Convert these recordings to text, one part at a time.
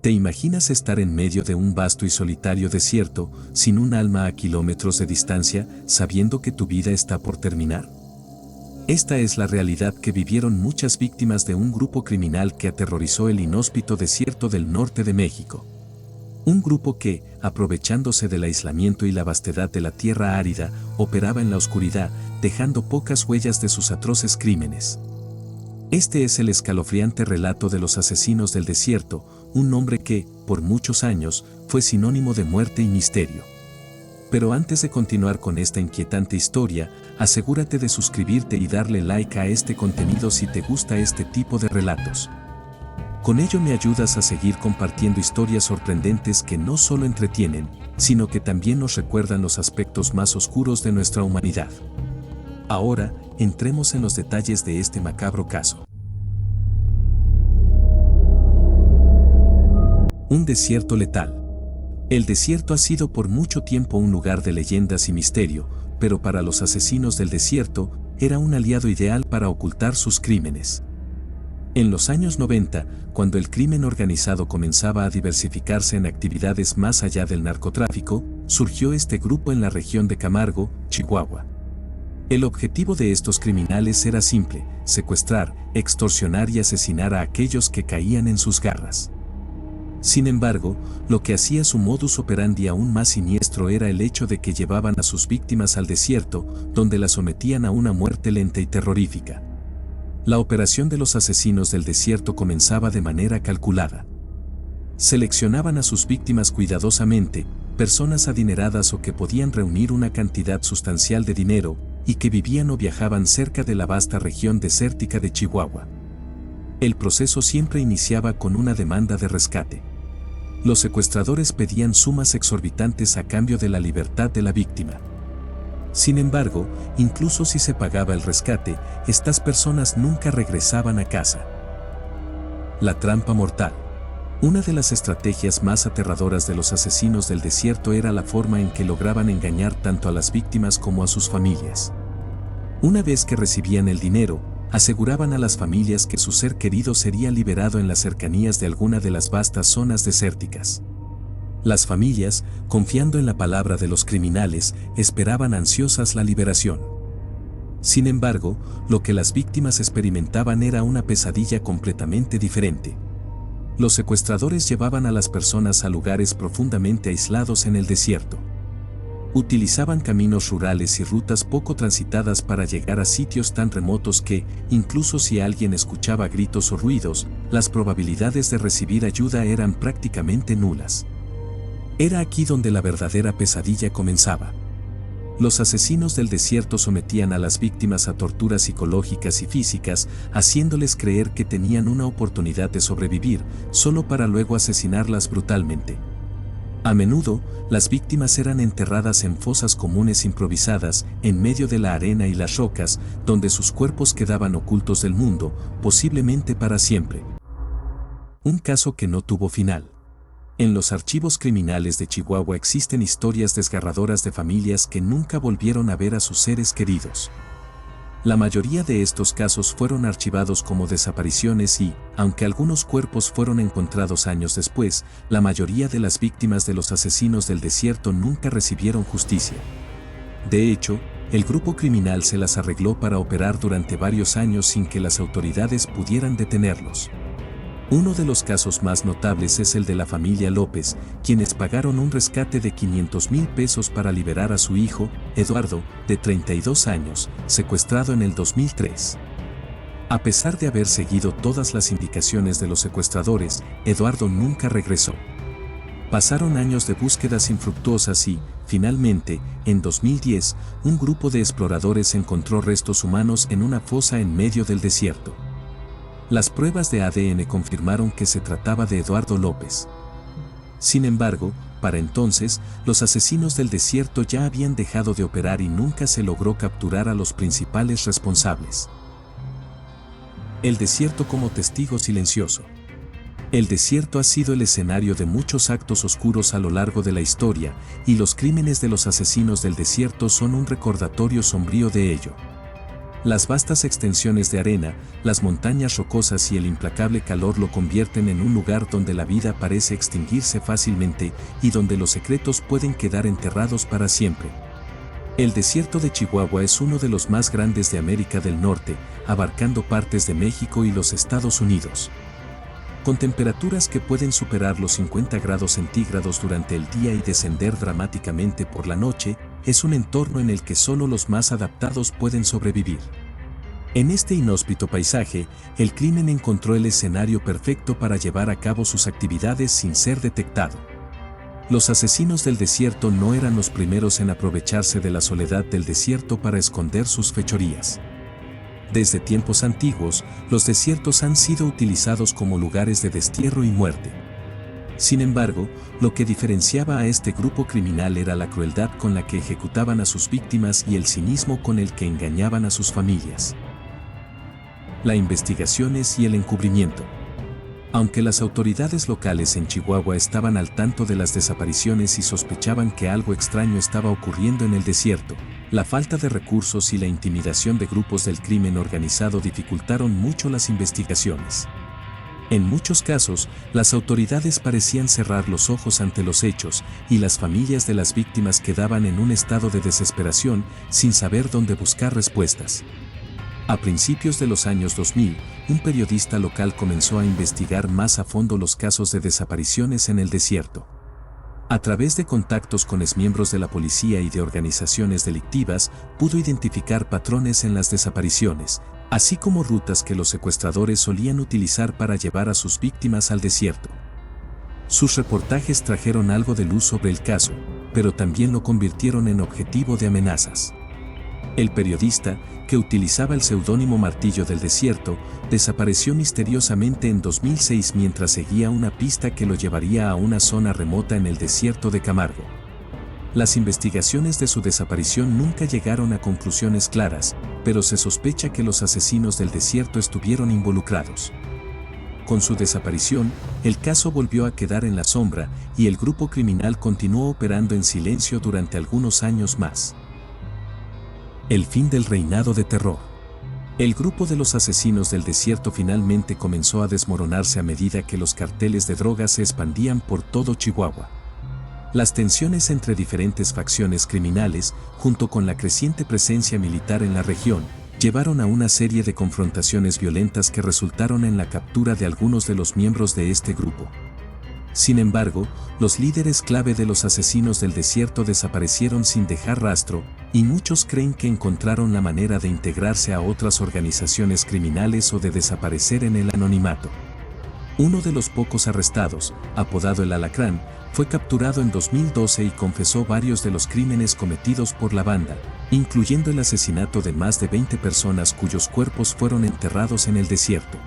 ¿Te imaginas estar en medio de un vasto y solitario desierto, sin un alma a kilómetros de distancia, sabiendo que tu vida está por terminar? Esta es la realidad que vivieron muchas víctimas de un grupo criminal que aterrorizó el inhóspito desierto del norte de México. Un grupo que, aprovechándose del aislamiento y la vastedad de la tierra árida, operaba en la oscuridad, dejando pocas huellas de sus atroces crímenes. Este es el escalofriante relato de los asesinos del desierto, un nombre que, por muchos años, fue sinónimo de muerte y misterio. Pero antes de continuar con esta inquietante historia, asegúrate de suscribirte y darle like a este contenido si te gusta este tipo de relatos. Con ello me ayudas a seguir compartiendo historias sorprendentes que no solo entretienen, sino que también nos recuerdan los aspectos más oscuros de nuestra humanidad. Ahora, entremos en los detalles de este macabro caso. Un desierto letal. El desierto ha sido por mucho tiempo un lugar de leyendas y misterio, pero para los asesinos del desierto, era un aliado ideal para ocultar sus crímenes. En los años 90, cuando el crimen organizado comenzaba a diversificarse en actividades más allá del narcotráfico, surgió este grupo en la región de Camargo, Chihuahua. El objetivo de estos criminales era simple: secuestrar, extorsionar y asesinar a aquellos que caían en sus garras. Sin embargo, lo que hacía su modus operandi aún más siniestro era el hecho de que llevaban a sus víctimas al desierto, donde las sometían a una muerte lenta y terrorífica. La operación de los asesinos del desierto comenzaba de manera calculada. Seleccionaban a sus víctimas cuidadosamente, personas adineradas o que podían reunir una cantidad sustancial de dinero, y que vivían o viajaban cerca de la vasta región desértica de Chihuahua. El proceso siempre iniciaba con una demanda de rescate. Los secuestradores pedían sumas exorbitantes a cambio de la libertad de la víctima. Sin embargo, incluso si se pagaba el rescate, estas personas nunca regresaban a casa. La trampa mortal. Una de las estrategias más aterradoras de los asesinos del desierto era la forma en que lograban engañar tanto a las víctimas como a sus familias. Una vez que recibían el dinero, aseguraban a las familias que su ser querido sería liberado en las cercanías de alguna de las vastas zonas desérticas. Las familias, confiando en la palabra de los criminales, esperaban ansiosas la liberación. Sin embargo, lo que las víctimas experimentaban era una pesadilla completamente diferente. Los secuestradores llevaban a las personas a lugares profundamente aislados en el desierto. Utilizaban caminos rurales y rutas poco transitadas para llegar a sitios tan remotos que, incluso si alguien escuchaba gritos o ruidos, las probabilidades de recibir ayuda eran prácticamente nulas. Era aquí donde la verdadera pesadilla comenzaba. Los asesinos del desierto sometían a las víctimas a torturas psicológicas y físicas, haciéndoles creer que tenían una oportunidad de sobrevivir, solo para luego asesinarlas brutalmente. A menudo, las víctimas eran enterradas en fosas comunes improvisadas, en medio de la arena y las rocas, donde sus cuerpos quedaban ocultos del mundo, posiblemente para siempre. Un caso que no tuvo final. En los archivos criminales de Chihuahua existen historias desgarradoras de familias que nunca volvieron a ver a sus seres queridos. La mayoría de estos casos fueron archivados como desapariciones y, aunque algunos cuerpos fueron encontrados años después, la mayoría de las víctimas de los asesinos del desierto nunca recibieron justicia. De hecho, el grupo criminal se las arregló para operar durante varios años sin que las autoridades pudieran detenerlos. Uno de los casos más notables es el de la familia López, quienes pagaron un rescate de 500,000 pesos para liberar a su hijo, Eduardo, de 32 años, secuestrado en el 2003. A pesar de haber seguido todas las indicaciones de los secuestradores, Eduardo nunca regresó. Pasaron años de búsquedas infructuosas y, finalmente, en 2010, un grupo de exploradores encontró restos humanos en una fosa en medio del desierto. Las pruebas de ADN confirmaron que se trataba de Eduardo López. Sin embargo, para entonces, los asesinos del desierto ya habían dejado de operar y nunca se logró capturar a los principales responsables. El desierto como testigo silencioso. El desierto ha sido el escenario de muchos actos oscuros a lo largo de la historia, y los crímenes de los asesinos del desierto son un recordatorio sombrío de ello. Las vastas extensiones de arena, las montañas rocosas y el implacable calor lo convierten en un lugar donde la vida parece extinguirse fácilmente y donde los secretos pueden quedar enterrados para siempre. El desierto de Chihuahua es uno de los más grandes de América del Norte, abarcando partes de México y los Estados Unidos. Con temperaturas que pueden superar los 50 grados centígrados durante el día y descender dramáticamente por la noche, es un entorno en el que solo los más adaptados pueden sobrevivir. En este inhóspito paisaje, el crimen encontró el escenario perfecto para llevar a cabo sus actividades sin ser detectado. Los asesinos del desierto no eran los primeros en aprovecharse de la soledad del desierto para esconder sus fechorías. Desde tiempos antiguos, los desiertos han sido utilizados como lugares de destierro y muerte. Sin embargo, lo que diferenciaba a este grupo criminal era la crueldad con la que ejecutaban a sus víctimas y el cinismo con el que engañaban a sus familias. Las investigaciones y el encubrimiento. Aunque las autoridades locales en Chihuahua estaban al tanto de las desapariciones y sospechaban que algo extraño estaba ocurriendo en el desierto, la falta de recursos y la intimidación de grupos del crimen organizado dificultaron mucho las investigaciones. En muchos casos, las autoridades parecían cerrar los ojos ante los hechos y las familias de las víctimas quedaban en un estado de desesperación sin saber dónde buscar respuestas. A principios de los años 2000, un periodista local comenzó a investigar más a fondo los casos de desapariciones en el desierto. A través de contactos con exmiembros de la policía y de organizaciones delictivas, pudo identificar patrones en las desapariciones, así como rutas que los secuestradores solían utilizar para llevar a sus víctimas al desierto. Sus reportajes trajeron algo de luz sobre el caso, pero también lo convirtieron en objetivo de amenazas. El periodista, que utilizaba el seudónimo Martillo del Desierto, desapareció misteriosamente en 2006 mientras seguía una pista que lo llevaría a una zona remota en el desierto de Camargo. Las investigaciones de su desaparición nunca llegaron a conclusiones claras, pero se sospecha que los asesinos del desierto estuvieron involucrados. Con su desaparición, el caso volvió a quedar en la sombra y el grupo criminal continuó operando en silencio durante algunos años más. El fin del reinado de terror. El grupo de los asesinos del desierto finalmente comenzó a desmoronarse a medida que los carteles de drogas se expandían por todo Chihuahua. Las tensiones entre diferentes facciones criminales, junto con la creciente presencia militar en la región, llevaron a una serie de confrontaciones violentas que resultaron en la captura de algunos de los miembros de este grupo. Sin embargo, los líderes clave de los asesinos del desierto desaparecieron sin dejar rastro, y muchos creen que encontraron la manera de integrarse a otras organizaciones criminales o de desaparecer en el anonimato. Uno de los pocos arrestados, apodado el Alacrán, fue capturado en 2012 y confesó varios de los crímenes cometidos por la banda, incluyendo el asesinato de más de 20 personas cuyos cuerpos fueron enterrados en el desierto.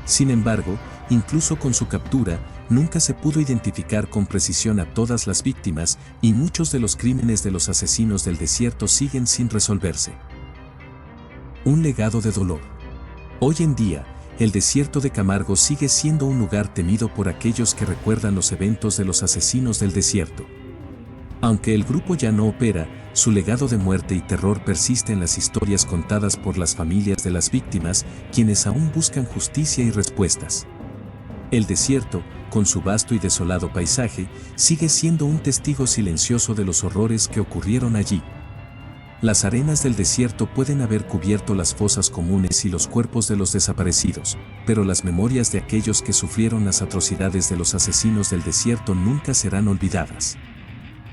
Sin embargo, incluso con su captura, nunca se pudo identificar con precisión a todas las víctimas y muchos de los crímenes de los asesinos del desierto siguen sin resolverse. Un legado de dolor. Hoy en día, el desierto de Camargo sigue siendo un lugar temido por aquellos que recuerdan los eventos de los asesinos del desierto. Aunque el grupo ya no opera, su legado de muerte y terror persiste en las historias contadas por las familias de las víctimas, quienes aún buscan justicia y respuestas. El desierto, con su vasto y desolado paisaje, sigue siendo un testigo silencioso de los horrores que ocurrieron allí. Las arenas del desierto pueden haber cubierto las fosas comunes y los cuerpos de los desaparecidos, pero las memorias de aquellos que sufrieron las atrocidades de los asesinos del desierto nunca serán olvidadas.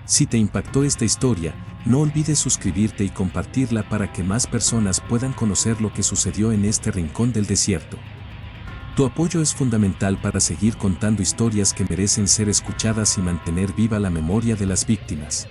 Si te impactó esta historia, no olvides suscribirte y compartirla para que más personas puedan conocer lo que sucedió en este rincón del desierto. Tu apoyo es fundamental para seguir contando historias que merecen ser escuchadas y mantener viva la memoria de las víctimas.